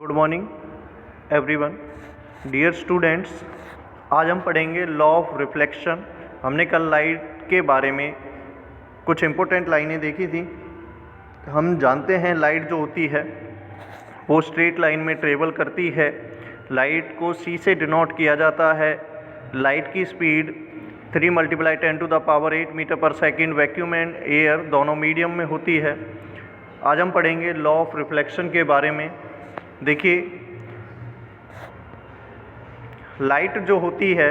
Good morning everyone, dear students. आज हम पढ़ेंगे लॉ ऑफ रिफ्लेक्शन। हमने कल लाइट के बारे में कुछ इम्पोर्टेंट लाइनें देखी थी। हम जानते हैं लाइट जो होती है वो स्ट्रेट लाइन में ट्रेवल करती है। लाइट को c से डिनोट किया जाता है। लाइट की स्पीड 3 × 10⁸ मीटर पर सेकेंड वैक्यूम एंड एयर दोनों मीडियम में होती है। आज हम पढ़ेंगे लॉ ऑफ रिफ्लेक्शन के बारे में। देखिए, लाइट जो होती है,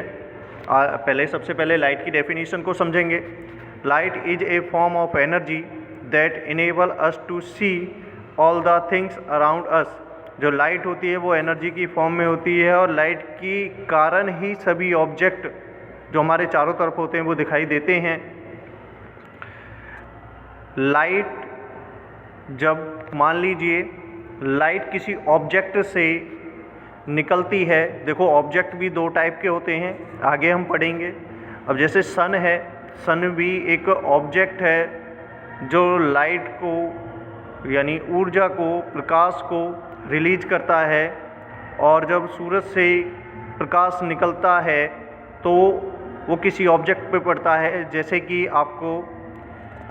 सबसे पहले लाइट की डेफिनेशन को समझेंगे। Light is a form of energy that enable us to see all the things around us. जो लाइट होती है वो एनर्जी की फॉर्म में होती है और लाइट की कारण ही सभी ऑब्जेक्ट जो हमारे चारों तरफ होते हैं वो दिखाई देते हैं। लाइट, जब मान लीजिए लाइट किसी ऑब्जेक्ट से निकलती है, देखो ऑब्जेक्ट भी दो टाइप के होते हैं, आगे हम पढ़ेंगे। अब जैसे सन है, सन भी एक ऑब्जेक्ट है जो लाइट को यानी ऊर्जा को, प्रकाश को रिलीज करता है। और जब सूरज से प्रकाश निकलता है तो वो किसी ऑब्जेक्ट पे पड़ता है। जैसे कि आपको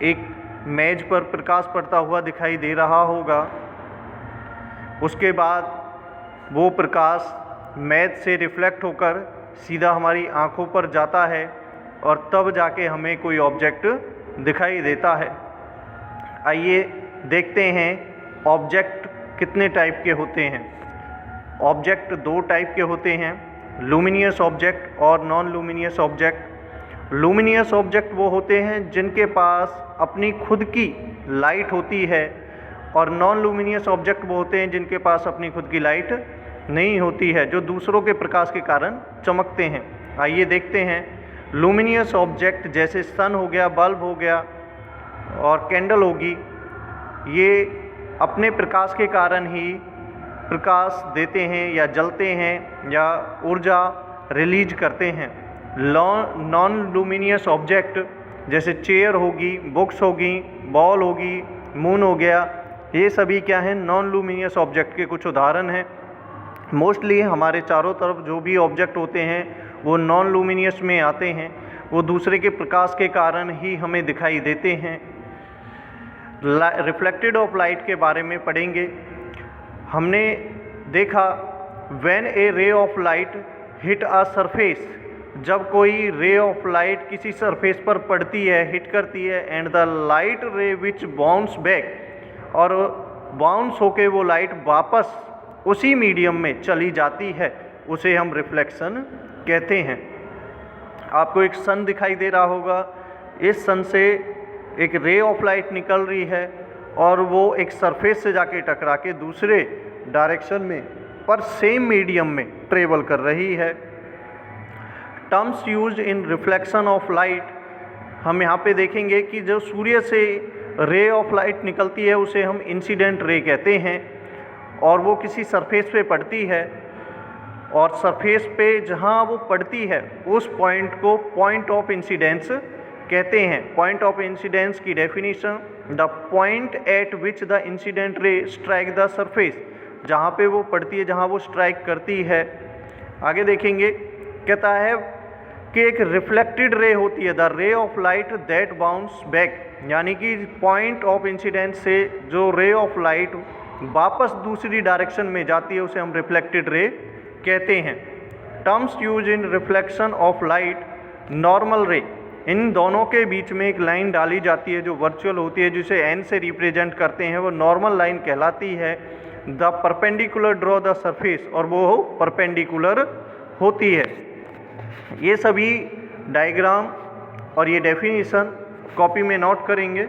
एक मेज पर प्रकाश पड़ता हुआ दिखाई दे रहा होगा, उसके बाद वो प्रकाश मेज से रिफ्लेक्ट होकर सीधा हमारी आँखों पर जाता है और तब जाके हमें कोई ऑब्जेक्ट दिखाई देता है। आइए देखते हैं ऑब्जेक्ट कितने टाइप के होते हैं। ऑब्जेक्ट दो टाइप के होते हैं, लुमिनियस ऑब्जेक्ट और non luminous object. Luminous object वो होते हैं जिनके पास अपनी खुद की लाइट होती है और नॉन लुमिनियस ऑब्जेक्ट वो होते हैं जिनके पास अपनी खुद की लाइट नहीं होती है, जो दूसरों के प्रकाश के कारण चमकते हैं। आइए देखते हैं। लुमिनियस ऑब्जेक्ट जैसे सन हो गया, बल्ब हो गया और कैंडल होगी, ये अपने प्रकाश के कारण ही प्रकाश देते हैं या जलते हैं या ऊर्जा रिलीज करते हैं। नॉन लुमिनियस ऑब्जेक्ट जैसे चेयर होगी, बुक्स होगी, बॉल होगी, मून हो गया, ये सभी क्या हैं, नॉन लुमिनियस ऑब्जेक्ट के कुछ उदाहरण हैं। मोस्टली हमारे चारों तरफ जो भी ऑब्जेक्ट होते हैं वो नॉन लुमिनियस में आते हैं, वो दूसरे के प्रकाश के कारण ही हमें दिखाई देते हैं। रिफ्लेक्टेड ऑफ लाइट के बारे में पढ़ेंगे। हमने देखा when A ray of light hit a surface, जब कोई रे ऑफ लाइट किसी सरफेस पर पड़ती है, हिट करती है, एंड द लाइट रे विच बाउंस बैक, और बाउंस होके वो लाइट वापस उसी मीडियम में चली जाती है, उसे हम रिफ्लेक्शन कहते हैं। आपको एक सन दिखाई दे रहा होगा, इस सन से एक रे ऑफ लाइट निकल रही है और वो एक सरफेस से जाके टकरा के दूसरे डायरेक्शन में पर सेम मीडियम में ट्रेवल कर रही है। Terms used in reflection of light, हम यहाँ पे देखेंगे कि जो सूर्य से रे ऑफ लाइट निकलती है उसे हम इंसिडेंट रे कहते हैं और वो किसी सरफेस पे पड़ती है और सरफेस पे जहाँ वो पड़ती है उस पॉइंट को पॉइंट ऑफ इंसिडेंस कहते हैं। पॉइंट ऑफ इंसिडेंस की definition, the point eight which the incident ray strike the surface, जहाँ पे वो पड़ती है, जहाँ वो स्ट्राइक करती है। आगे देखेंगे, कहता है कि एक रिफ्लेक्टेड रे होती है, the ray of light that bounce back, यानी कि पॉइंट ऑफ इंसिडेंस से जो रे ऑफ लाइट वापस दूसरी डायरेक्शन में जाती है उसे हम रिफ्लेक्टेड रे कहते हैं। Terms use in reflection of light, normal रे, इन दोनों के बीच में एक लाइन डाली जाती है जो वर्चुअल होती है, जिसे n से रिप्रेजेंट करते हैं, वो नॉर्मल लाइन कहलाती है। The perpendicular draw the surface, और वो परपेंडिकुलर होती है। ये सभी डायग्राम और ये डेफिनेशन कॉपी में नोट करेंगे।